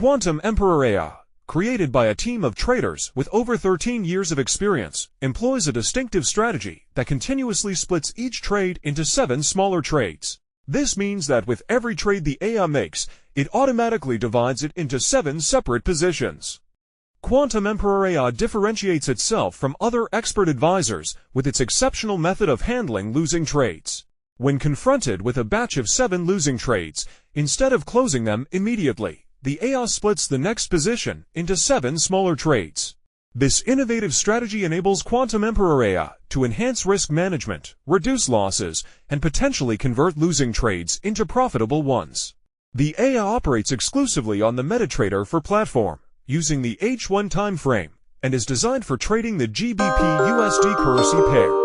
Quantum Emperor AI, created by a team of traders with over 13 years of experience, employs a distinctive strategy that continuously splits each trade into 7 smaller trades. This means that with every trade the AI makes, it automatically divides it into 7 separate positions. Quantum Emperor AI differentiates itself from other expert advisors with its exceptional method of handling losing trades. When confronted with a batch of 7 losing trades, instead of closing them immediately, the AI splits the next position into 7 smaller trades. This innovative strategy enables Quantum Emperor AI to enhance risk management, reduce losses, and potentially convert losing trades into profitable ones. The AI operates exclusively on the MetaTrader 4 platform, using the H1 time frame, and is designed for trading the GBP-USD currency pair.